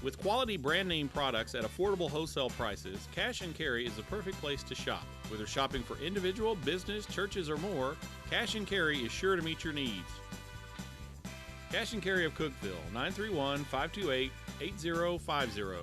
With quality brand name products at affordable wholesale prices, Cash and Carry is the perfect place to shop. Whether shopping for individual, business, churches, or more, Cash and Carry is sure to meet your needs. Cash and Carry of Cookeville, 931-528-8050.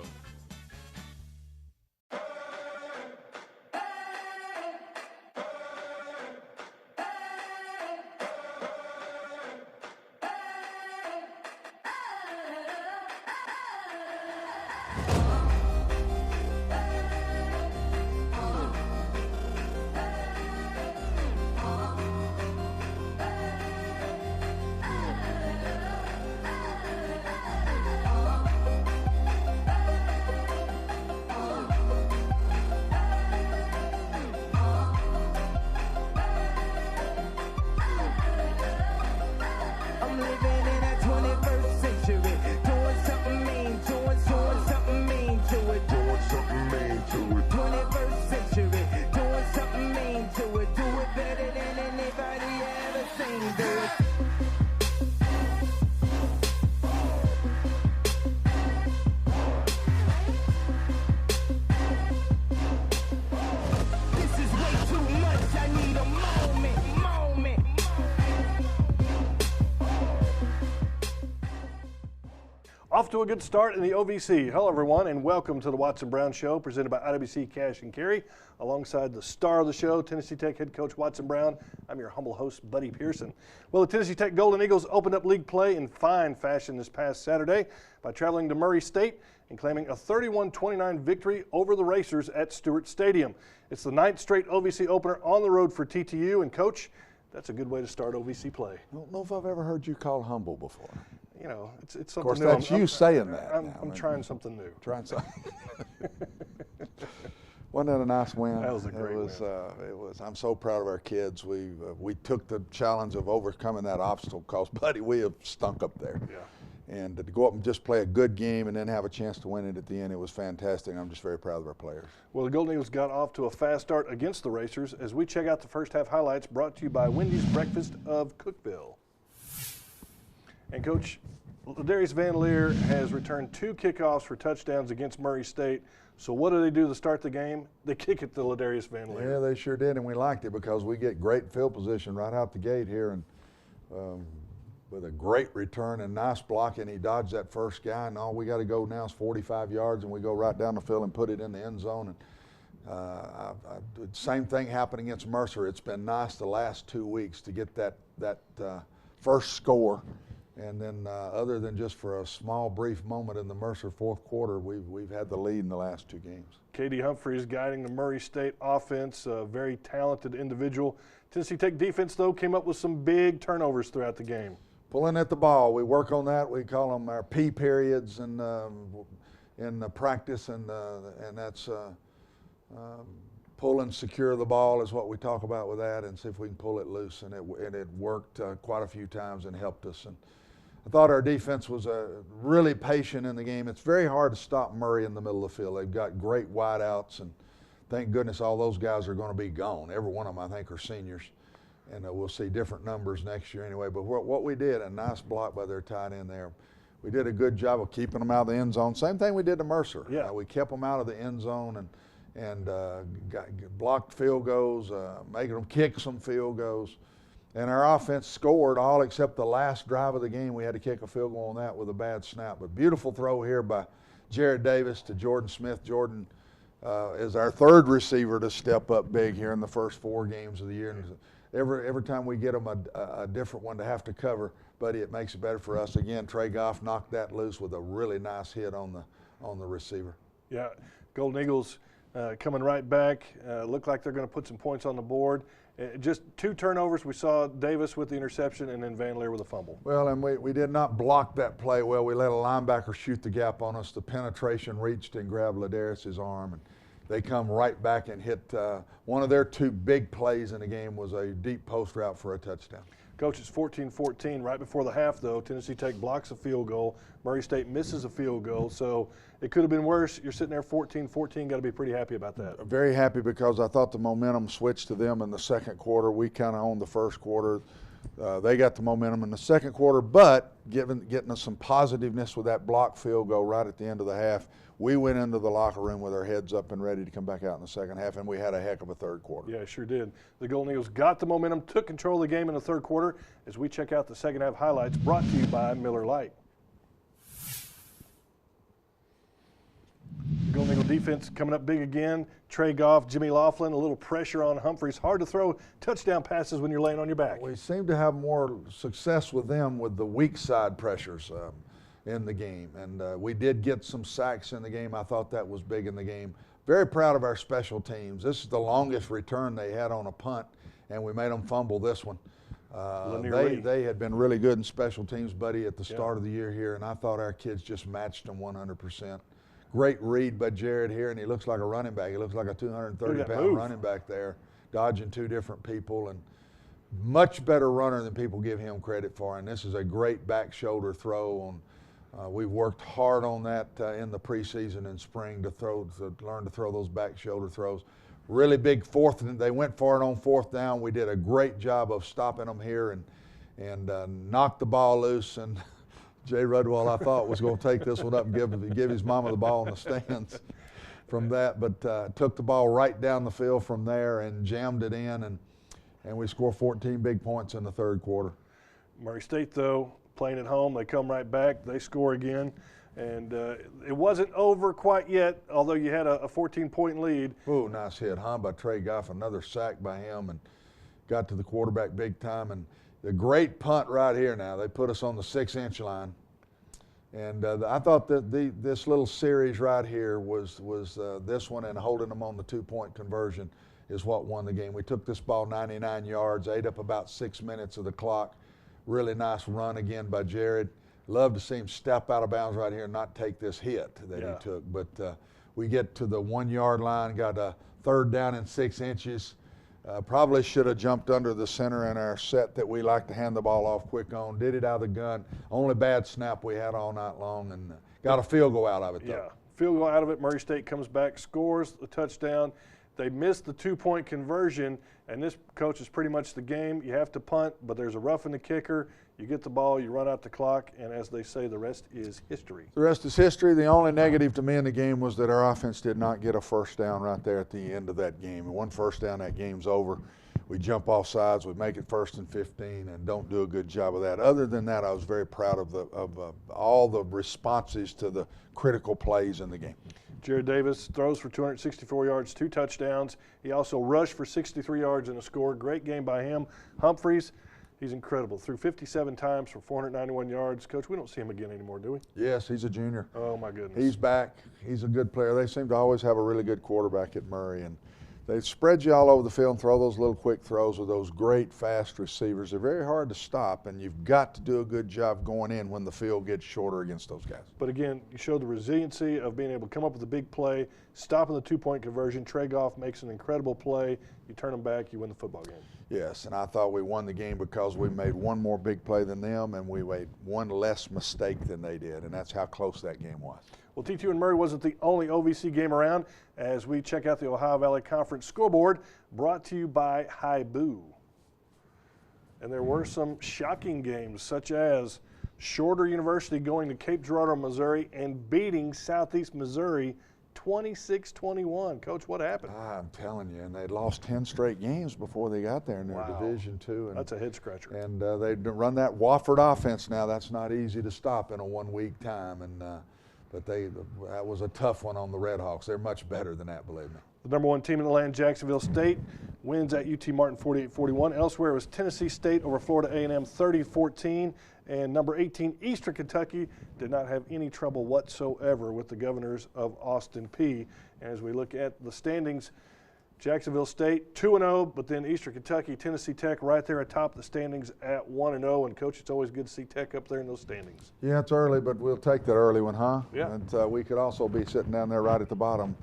Off to a good start in the OVC. Hello, everyone, and welcome to the Watson Brown Show, presented by IWC Cash and Carry, alongside the star of the show, Tennessee Tech head coach Watson Brown. I'm your humble host, Buddy Pearson. Well, the Tennessee Tech Golden Eagles opened up league play in fine fashion this past Saturday by traveling to Murray State and claiming a 31-29 victory over the Racers at Stewart Stadium. It's the 9th straight OVC opener on the road for TTU, and Coach, that's a good way to start OVC play. I don't know if I've ever heard you called humble before. You know, it's something of course, new. that's you saying that. I'm trying something new. Trying something. Wasn't that a nice win? That was a great win. It was. I'm so proud of our kids. We took the challenge of overcoming that obstacle because, buddy, we have stunk up there. Yeah. And to go up and just play a good game and then have a chance to win it at the end, it was fantastic. I'm just very proud of our players. Well, the Golden Eagles got off to a fast start against the Racers as we check out the first half highlights brought to you by Wendy's Breakfast of Cookeville. And Coach, Ladarius Van Leer has returned 2 kickoffs for touchdowns against Murray State. So what do they do to start the game? They kick it to Ladarius Van Leer. Yeah, they sure did, and we liked it because we get great field position right out the gate here, and with a great return and nice blocking, he dodged that first guy, and all we got to go now is 45 yards, and we go right down the field and put it in the end zone. And same thing happened against Mercer. It's been nice the last 2 weeks to get that first score. And then other than just for a small, brief moment in the Mercer fourth quarter, we've had the lead in the last 2 games. K.D. Humphreys guiding the Murray State offense, a very talented individual. Tennessee Tech defense, though, came up with some big turnovers throughout the game. Pulling at the ball, we work on that. We call them our P periods in the practice, and that's pull and secure the ball is what we talk about with that, and see if we can pull it loose. And it worked quite a few times and helped us. And I thought our defense was really patient in the game. It's very hard to stop Murray in the middle of the field. They've got great wideouts, and thank goodness all those guys are going to be gone. Every one of them, I think, are seniors, and we'll see different numbers next year anyway. But what we did, a nice block by their tight end there. We did a good job of keeping them out of the end zone. Same thing we did to Mercer. Yeah. We kept them out of the end zone and blocked field goals, making them kick some field goals. And our offense scored all except the last drive of the game. We had to kick a field goal on that with a bad snap. But beautiful throw here by Jared Davis to Jordan Smith. Jordan is our 3rd receiver to step up big here in the first 4 games of the year. And every time we get them a different one to have to cover, buddy, it makes it better for us. Again, Trey Goff knocked that loose with a really nice hit on the receiver. Yeah, Golden Eagles coming right back. Look like they're going to put some points on the board. Just 2 turnovers. We saw Davis with the interception and then Van Leer with a fumble. Well, and we did not block that play well. We let a linebacker shoot the gap on us. The penetration reached and grabbed Ladarius' arm, and they come right back and hit one of their 2 big plays in the game was a deep post route for a touchdown. Coach, it's 14-14. Right before the half, though, Tennessee Tech blocks a field goal. Murray State misses a field goal. So it could have been worse. You're sitting there 14-14. Got to be pretty happy about that. Very happy because I thought the momentum switched to them in the second quarter. We kind of owned the first quarter. They got the momentum in the second quarter, but getting us some positiveness with that block field goal right at the end of the half, we went into the locker room with our heads up and ready to come back out in the second half, and we had a heck of a third quarter. Yeah, sure did. The Golden Eagles got the momentum, took control of the game in the third quarter as we check out the second half highlights brought to you by Miller Lite. The Golden Eagle defense coming up big again. Trey Goff, Jimmy Laughlin, a little pressure on Humphreys. Hard to throw touchdown passes when you're laying on your back. We seem to have more success with them with the weak side pressures in the game. And we did get some sacks in the game. I thought that was big in the game. Very proud of our special teams. This is the longest return they had on a punt, and we made them fumble this one. They had been really good in special teams, buddy, at the start of the year here, and I thought our kids just matched them 100%. Great read by Jared here, and he looks like a running back. He looks like a 230-pound running back there, dodging two different people, and much better runner than people give him credit for. And this is a great back shoulder throw. We've worked hard on that in the preseason and spring to learn to throw those back shoulder throws. Really big fourth, and they went for it on fourth down. We did a great job of stopping them here and knocked the ball loose. And Jay Rudwell, I thought, was going to take this one up and give his mama the ball in the stands from that, but took the ball right down the field from there and jammed it in, and we scored 14 big points in the third quarter. Murray State, though, playing at home, they come right back, they score again, and it wasn't over quite yet, although you had a 14-point lead. Ooh, nice hit, by Trey Goff, another sack by him, and got to the quarterback big time. And the great punt right here now. They put us on the 6-inch line. And I thought that this little series right here was this one, and holding them on the 2-point conversion is what won the game. We took this ball 99 yards, ate up about 6 minutes of the clock. Really nice run again by Jared. Love to see him step out of bounds right here and not take this hit that he took. But we get to the 1-yard line, got a third down and 6 inches. Probably should have jumped under the center in our set that we like to hand the ball off quick on. Did it out of the gun. Only bad snap we had all night long, and got a field goal out of it, though. Yeah, field goal out of it. Murray State comes back, scores a touchdown. They missed the 2-point conversion, and this, coach, is pretty much the game. You have to punt, but there's a roughing the kicker. You get the ball, you run out the clock, and as they say, the rest is history. The rest is history. The only negative to me in the game was that our offense did not get a first down right there at the end of that game. One first down, that game's over. We jump off sides, we make it 1st and 15, and don't do a good job of that. Other than that, I was very proud of all the responses to the critical plays in the game. Jared Davis throws for 264 yards, 2 touchdowns. He also rushed for 63 yards and a score. Great game by him. Humphreys, he's incredible. Threw 57 times for 491 yards. Coach, we don't see him again anymore, do we? Yes, he's a junior. Oh, my goodness. He's back. He's a good player. They seem to always have a really good quarterback at Murray, and they spread you all over the field and throw those little quick throws with those great fast receivers. They're very hard to stop, and you've got to do a good job going in when the field gets shorter against those guys. But again, you showed the resiliency of being able to come up with a big play, stopping the 2-point conversion. Trey Goff makes an incredible play. You turn them back, you win the football game. Yes, and I thought we won the game because we made one more big play than them, and we made one less mistake than they did, and that's how close that game was. Well, T2 and Murray wasn't the only OVC game around as we check out the Ohio Valley Conference scoreboard brought to you by Haibu. And there were some shocking games, such as Shorter University going to Cape Girardeau, Missouri, and beating Southeast Missouri 26-21. Coach, what happened? I'm telling you, and they'd lost 10 straight games before they got there in their Division II. That's a head-scratcher. And they'd run that Wofford offense now. That's not easy to stop in a 1-week time. And but that was a tough one on the Red Hawks. They're much better than that, believe me. The number 1 team in the land, Jacksonville State, wins at UT Martin 48-41. Elsewhere, it was Tennessee State over Florida A&M 30-14. And number 18, Eastern Kentucky, did not have any trouble whatsoever with the Governors of Austin Peay. And as we look at the standings, Jacksonville State 2-0, but then Eastern Kentucky, Tennessee Tech right there atop the standings at 1-0. And Coach, it's always good to see Tech up there in those standings. Yeah, it's early, but we'll take that early one, huh? Yeah. And we could also be sitting down there right at the bottom.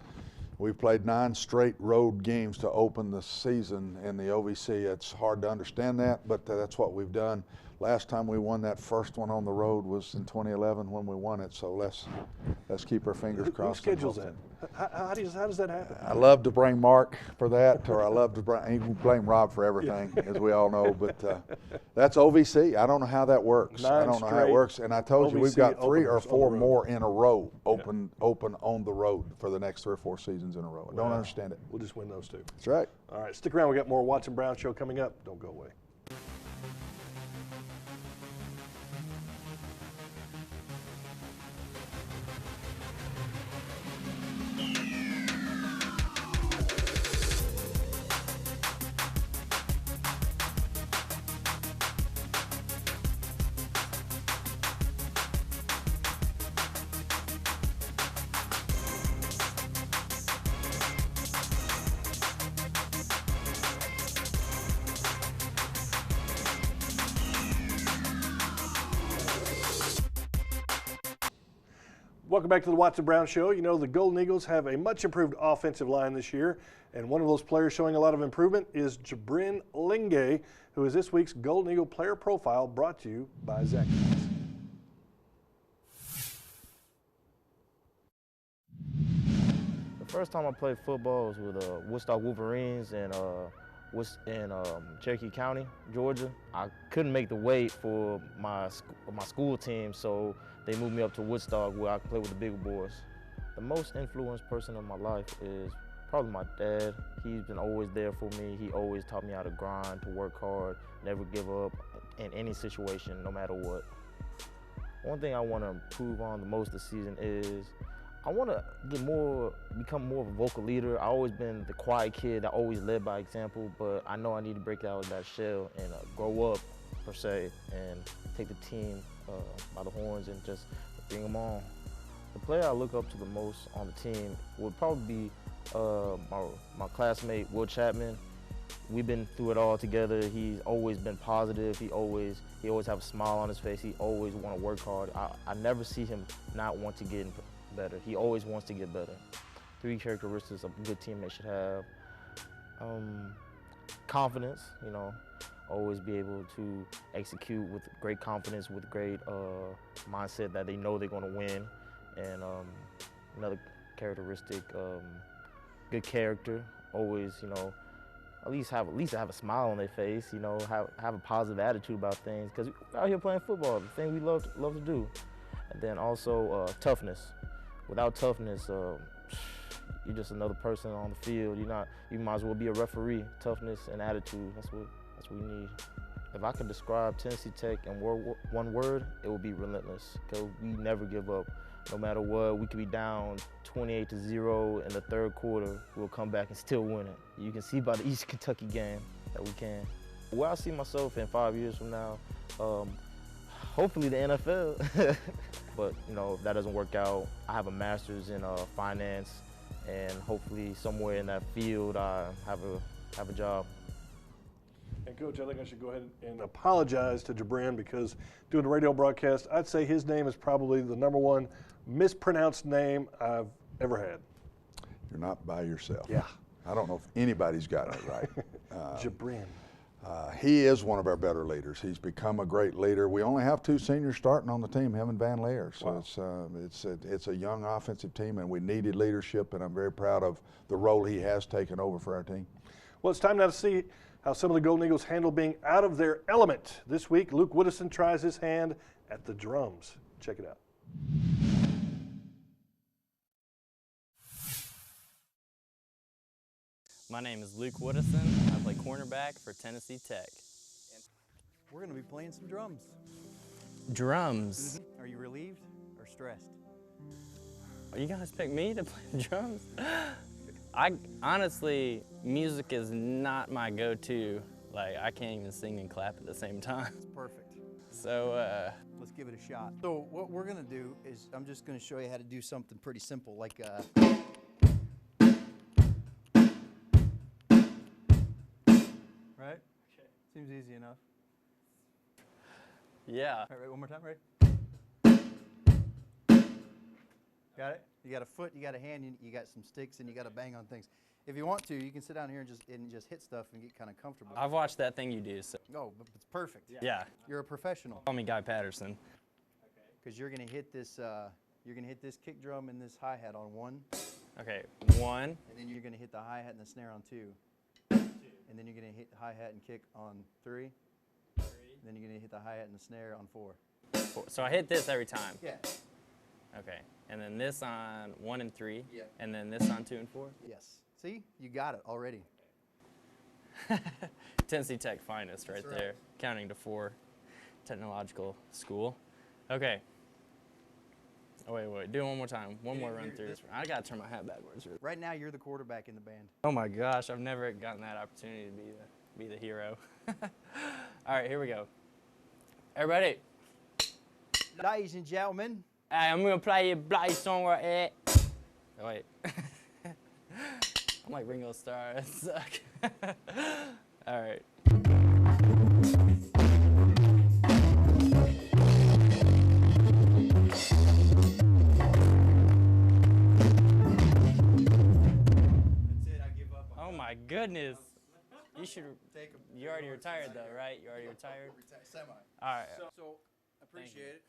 We've played 9 straight road games to open the season in the OVC. It's hard to understand that, but that's what we've done. last time we won that first one on the road was in 2011 when we won it. So let's keep our fingers crossed. Who schedules that? How does that happen? I love to bring Mark for that, or I love to blame Rob for everything, as we all know. But that's OVC. I don't know how that works. I don't know how it works. And I told you, we've got 3 or 4 more in a row open on the road for the next 3 or 4 seasons in a row. I don't understand it. We'll just win those 2. That's right. All right, stick around. We got more Watson Brown Show coming up. Don't go away. Welcome back to the Watson Brown Show. You know, the Golden Eagles have a much improved offensive line this year, and one of those players showing a lot of improvement is Jabrin Lingay, who is this week's Golden Eagle Player Profile, brought to you by Zach. The first time I played football was with Woodstock Wolverines in Cherokee County, Georgia. I couldn't make the weight for my school team, so they moved me up to Woodstock where I could play with the bigger boys. The most influenced person in my life is probably my dad. He's been always there for me. He always taught me how to grind, to work hard, never give up in any situation, no matter what. One thing I want to improve on the most this season is I want to become more of a vocal leader. I've always been the quiet kid that always led by example, but I know I need to break out of that shell and grow up, per se, and take the team by the horns and just bring them on. The player I look up to the most on the team would probably be my classmate, Will Chapman. We've been through it all together. He's always been positive. He always have a smile on his face. He always want to work hard. I never see him not want to get better. He always wants to get better. 3 characteristics a good teammate should have. Confidence, you know, always be able to execute with great confidence, with great mindset that they know they're going to win. And another characteristic, good character. Always, you know, at least have a smile on their face. You know, have a positive attitude about things, because we're out here playing football, the thing we love to do. And then also toughness. Without toughness, you're just another person on the field. You might as well be a referee. Toughness and attitude, that's what we need. If I could describe Tennessee Tech in one word, it would be relentless, because we never give up. No matter what, we could be down 28-0 in the 3rd quarter, we'll come back and still win it. You can see by the East Kentucky game that we can. Where I see myself in 5 years from now, hopefully the NFL. But you know, if that doesn't work out, I have a master's in finance, and hopefully somewhere in that field I have a job. And Coach, I think I should go ahead and apologize to Jabrin, because doing the radio broadcast, I'd say his name is probably the #1 mispronounced name I've ever had. You're not by yourself. Yeah. I don't know if anybody's gotten it right. Jabrin. He is one of our better leaders. He's become a great leader. We only have 2 seniors starting on the team, him and Van Laer. So wow. It's a young offensive team, and we needed leadership, and I'm very proud of the role he has taken over for our team. Well, it's time now to see how some of the Golden Eagles handle being out of their element. This week, Luke Woodison tries his hand at the drums. Check it out. My name is Luke Woodison. I play cornerback for Tennessee Tech. We're going to be playing some drums. Drums? Are you relieved or stressed? You guys picked me to play the drums? Honestly, music is not my go-to. Like, I can't even sing and clap at the same time. It's perfect. So, let's give it a shot. So what we're going to do is I'm just going to show you how to do something pretty simple, like right? Okay. Seems easy enough. yeah. All right, one more time, ready? Got it? You got a foot, you got a hand, you got some sticks, and you got to bang on things. If you want to, you can sit down here and just hit stuff and get kind of comfortable. I've watched that thing you do, so. Oh, but it's perfect. Yeah. You're a professional. Call me Guy Patterson. Because you're gonna hit this. You're gonna hit this kick drum and this hi hat on 1. Okay, 1. And then you're gonna hit the hi hat and the snare on 2. And then you're gonna hit hi hat and kick on 3. And then you're gonna hit the hi hat and the snare on 4. 4. So I hit this every time. Yeah. Okay, and then this on 1 and 3. Yeah. And then this on 2 and 4. Yes. See, you got it already. Tennessee Tech finest right there, counting to 4. Technological school. Okay. Oh, wait. Do it one more time. One more run through this. I got to turn my hat backwards. Right now, you're the quarterback in the band. Oh, my gosh. I've never gotten that opportunity to be the hero. All right, here we go. Everybody. Ladies and gentlemen. Hey, I'm going to play you a bloody song right here. Oh, wait. I'm like Ringo Starr. I suck. All right. Oh my goodness. You should. You already retired though, right? You already retired? Semi. All right. So appreciate it.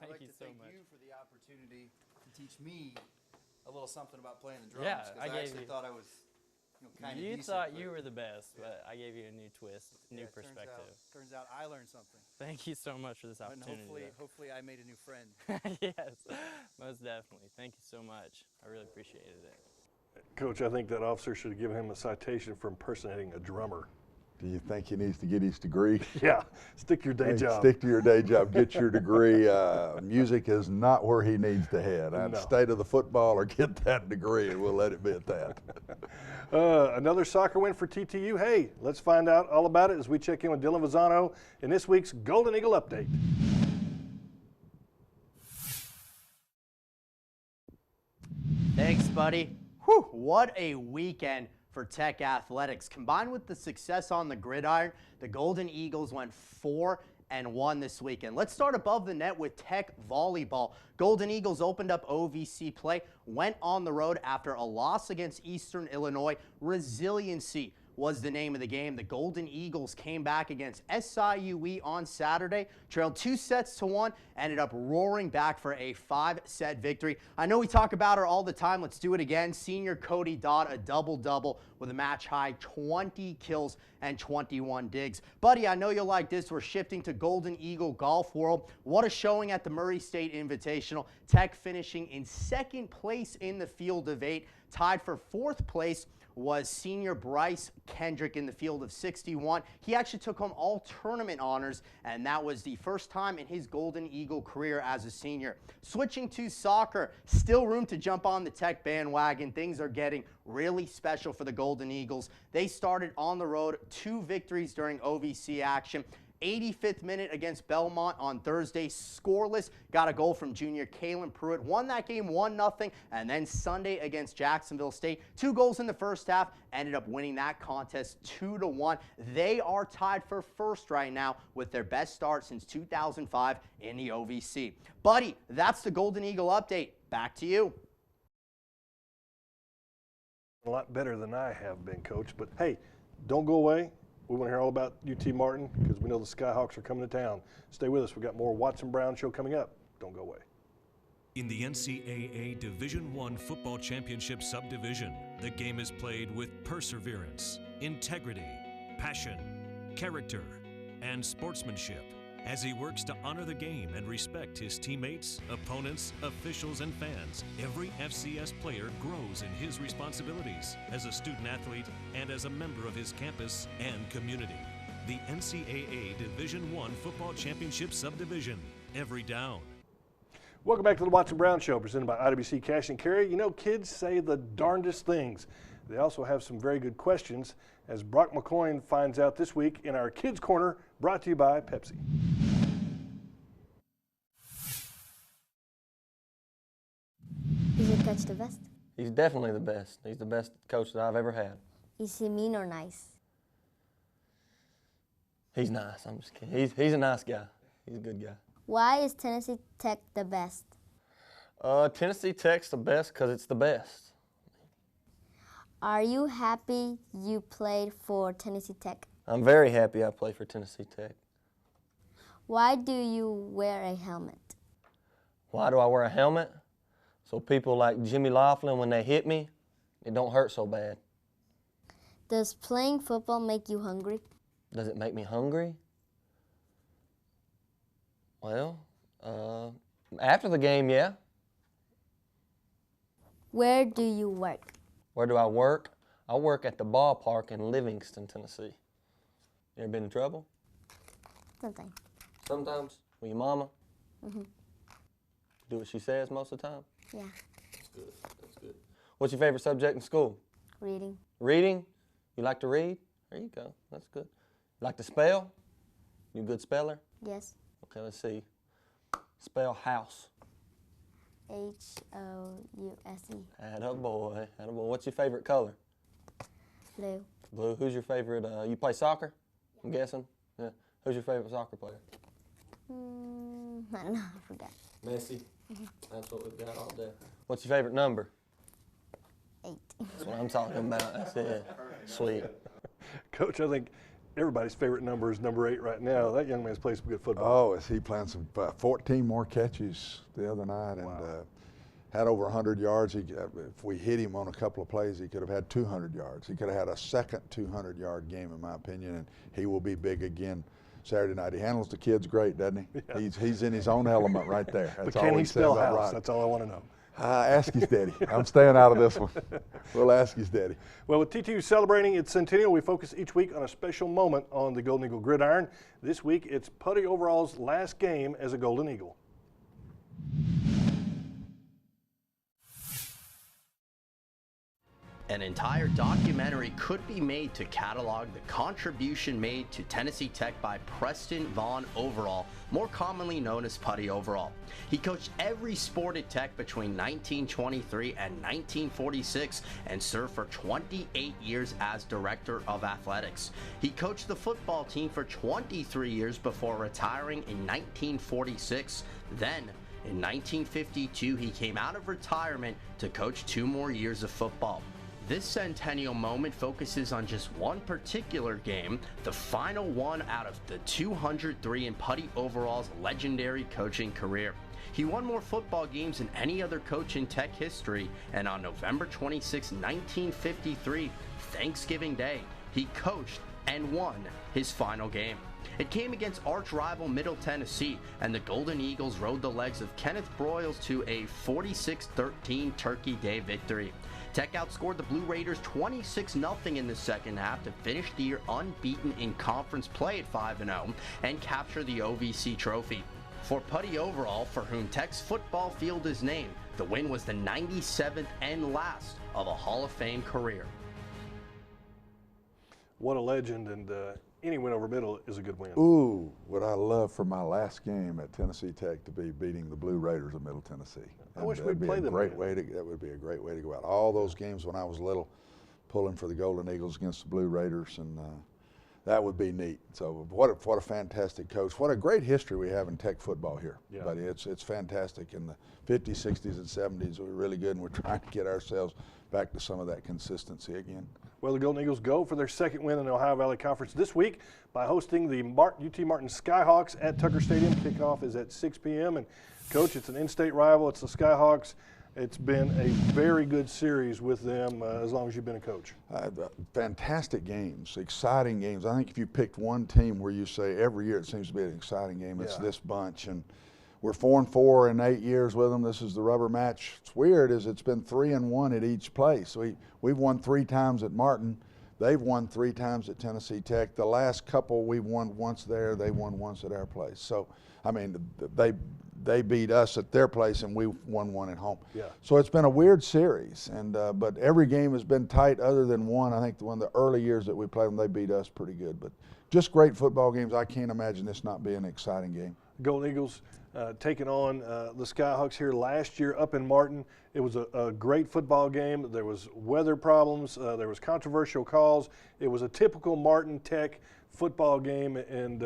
I'd like to so thank much. you for the opportunity to teach me a little something about playing the drums. Yeah, 'cause I I gave actually you- thought I was kind of You decent, thought but you were the best, but I gave you a new twist, new yeah, perspective. Turns out I learned something. Thank you so much for this And opportunity. hopefully I made a new friend. Yes, most definitely. Thank you so much. I really appreciated it. Coach, I think that officer should have given him a citation for impersonating a drummer. Do you think he needs to get his degree? Yeah, stick to your day Hey, job. Stick to your day job. Get your degree. Music is not where he needs to head. No. Stay to the football or get that degree, and we'll let it be at that. Another soccer win for TTU. Hey, let's find out all about it as we check in with Dylan Vazzano in this week's Golden Eagle Update. Thanks, buddy. Whew, what a weekend for Tech athletics. Combined with the success on the gridiron, the Golden Eagles went 4-1 this weekend. Let's start above the net with Tech volleyball. Golden Eagles opened up OVC play, went on the road after a loss against Eastern Illinois. Resiliency was the name of the game. The Golden Eagles came back against SIUE on Saturday, trailed 2-1, ended up roaring back for a 5-set victory. I know we talk about her all the time. Let's do it again. Senior Cody Dodd, a double-double with a match-high 20 kills and 21 digs. Buddy, I know you'll like this. We're shifting to Golden Eagle Golf World. What a showing at the Murray State Invitational. Tech finishing in second place in the field of 8. Tied for 4th place was senior Bryce Kendrick in the field of 61. He actually took home all tournament honors, and that was the first time in his Golden Eagle career as a senior. Switching to soccer, still room to jump on the Tech bandwagon. Things are getting really special for the Golden Eagles. They started on the road, 2 victories during OVC action. 85th minute against Belmont on Thursday, scoreless, got a goal from junior Kalen Pruitt, won that game 1-0, and then Sunday against Jacksonville State, 2 goals in the first half, ended up winning that contest 2-1. They are tied for first right now with their best start since 2005 in the OVC. Buddy, that's the Golden Eagle update. Back to you. A lot better than I have been, Coach, but hey, don't go away. We want to hear all about UT Martin because we know the Skyhawks are coming to town. Stay with us. We've got more Watson Brown Show coming up. Don't go away. In the NCAA Division I Football Championship Subdivision, the game is played with perseverance, integrity, passion, character, and sportsmanship as he works to honor the game and respect his teammates, opponents, officials, and fans. Every FCS player grows in his responsibilities as a student athlete and as a member of his campus and community. The NCAA Division I Football Championship Subdivision, every down. Welcome back to the Watson Brown Show, presented by IWC Cash and Carry. You know, kids say the darndest things. They also have some very good questions, as Brock McCoy finds out this week in our Kids Corner, brought to you by Pepsi. Is your coach the best? He's definitely the best. He's the best coach that I've ever had. Is he mean or nice? He's nice. I'm just kidding. He's a nice guy. He's a good guy. Why is Tennessee Tech the best? Tennessee Tech's the best because it's the best. Are you happy you played for Tennessee Tech? I'm very happy I play for Tennessee Tech. Why do you wear a helmet? Why do I wear a helmet? So people like Jimmy Laughlin, when they hit me, it don't hurt so bad. Does playing football make you hungry? Does it make me hungry? Well, after the game, yeah. Where do you work? Where do I work? I work at the ballpark in Livingston, Tennessee. You ever been in trouble? Something. Sometimes? With your mama? Mm-hmm. Do what she says most of the time? Yeah. That's good. That's good. What's your favorite subject in school? Reading. Reading? You like to read? There you go. That's good. You like to spell? You a good speller? Yes. Okay, let's see. Spell house. House. Attaboy. Attaboy. What's your favorite color? Blue. Blue. Who's your favorite? You play soccer? I'm guessing. Yeah. Who's your favorite soccer player? I don't know. I forgot. Messi. That's what we've got all day. What's your favorite number? 8. That's what I'm talking about. That's it. Sweet. Coach, I think everybody's favorite number is number 8 right now. That young man's playing some good football. Oh, is he playing some 14 more catches the other night and had over 100 yards. If we hit him on a couple of plays, he could have had 200 yards. He could have had a second 200-yard game, in my opinion, and he will be big again Saturday night. He handles the kids great, doesn't he? Yeah. He's in his own element right there. That's but can he spell house? Right. That's all I want to know. Ask his daddy. I'm staying out of this one. We'll ask his daddy. Well, with TTU celebrating its centennial, we focus each week on a special moment on the Golden Eagle gridiron. This week, it's Putty Overall's last game as a Golden Eagle. An entire documentary could be made to catalog the contribution made to Tennessee Tech by Preston Vaughn Overall, more commonly known as Putty Overall. He coached every sport at Tech between 1923 and 1946 and served for 28 years as Director of Athletics. He coached the football team for 23 years before retiring in 1946. Then, in 1952, he came out of retirement to coach 2 more years of football. This centennial moment focuses on just one particular game, the final one out of the 203 in Putty Overall's legendary coaching career. He won more football games than any other coach in Tech history, and on November 26, 1953, Thanksgiving Day, he coached and won his final game. It came against arch-rival Middle Tennessee, and the Golden Eagles rode the legs of Kenneth Broyles to a 46-13 Turkey Day victory. Tech outscored the Blue Raiders 26-0 in the second half to finish the year unbeaten in conference play at 5-0 and capture the OVC trophy. For Putty Overall, for whom Tech's football field is named, the win was the 97th and last of a Hall of Fame career. What a legend, and any win over Middle is a good win. Ooh, would I love for my last game at Tennessee Tech to be beating the Blue Raiders of Middle Tennessee. I wish we'd play them. That would be a great way to go out. All those games when I was little, pulling for the Golden Eagles against the Blue Raiders, and that would be neat. So what a fantastic coach. What a great history we have in Tech football here. Yeah. But it's fantastic. In the 50s, 60s, and 70s, we were really good, and we're trying to get ourselves back to some of that consistency again. Well, the Golden Eagles go for their second win in the Ohio Valley Conference this week by hosting the UT Martin Skyhawks at Tucker Stadium. Kickoff is at 6 p.m. And, Coach, it's an in-state rival. It's the Skyhawks. It's been a very good series with them as long as you've been a coach. Fantastic games, exciting games. I think if you picked one team where you say every year it seems to be an exciting game, it's this bunch. And we're 4-4 in 8 years with them. This is the rubber match. It's weird is it's been 3-1 at each place. We've won 3 times at Martin. They've won 3 times at Tennessee Tech. The last couple we won once there. They won once at our place. So, I mean, they beat us at their place and we won one at home. Yeah. So it's been a weird series, and but every game has been tight other than one. I think one of the early years that we played them, they beat us pretty good. But just great football games. I can't imagine this not being an exciting game. Golden Eagles taking on the Skyhawks here last year up in Martin. It was a great football game. There was weather problems. There was controversial calls. It was a typical Martin Tech football game, and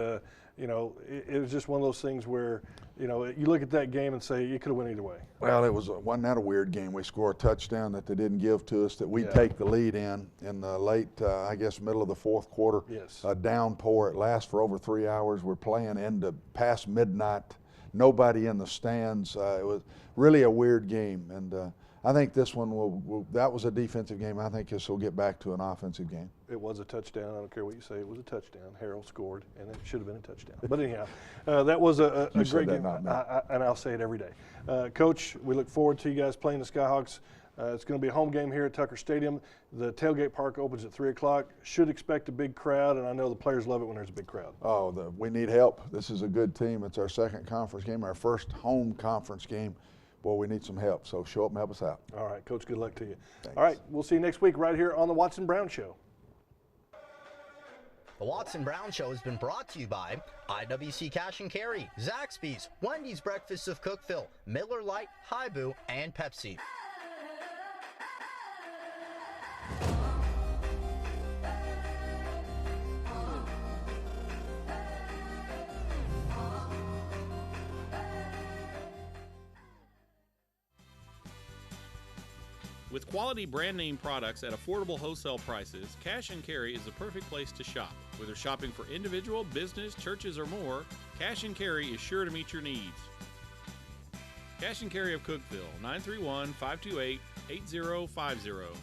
you know, it was just one of those things where, you know, you look at that game and say it could have went either way. Well, wasn't that a weird game? We score a touchdown that they didn't give to us, that we take the lead in the late, I guess, middle of the fourth quarter. Yes. A downpour. It lasts for over 3 hours. We're playing into past midnight. Nobody in the stands. It was really a weird game, and I think this one that was a defensive game. I think this will get back to an offensive game. It was a touchdown. I don't care what you say. It was a touchdown. Harold scored, and it should have been a touchdown. But anyhow, that was a great game, and I'll say it every day. Coach, we look forward to you guys playing the Skyhawks. It's going to be a home game here at Tucker Stadium. The tailgate park opens at 3 o'clock. Should expect a big crowd, and I know the players love it when there's a big crowd. Oh, we need help. This is a good team. It's our second conference game, our first home conference game. Boy, we need some help, so show up and help us out. All right, Coach, good luck to you. Thanks. All right, we'll see you next week right here on the Watson Brown Show. The Watson Brown Show has been brought to you by IWC Cash and Carry, Zaxby's, Wendy's Breakfast of Cookeville, Miller Lite, Hibu, and Pepsi. With quality brand name products at affordable wholesale prices, Cash and Carry is the perfect place to shop. Whether shopping for individual, business, churches, or more, Cash and Carry is sure to meet your needs. Cash and Carry of Cookeville, 931-528-8050.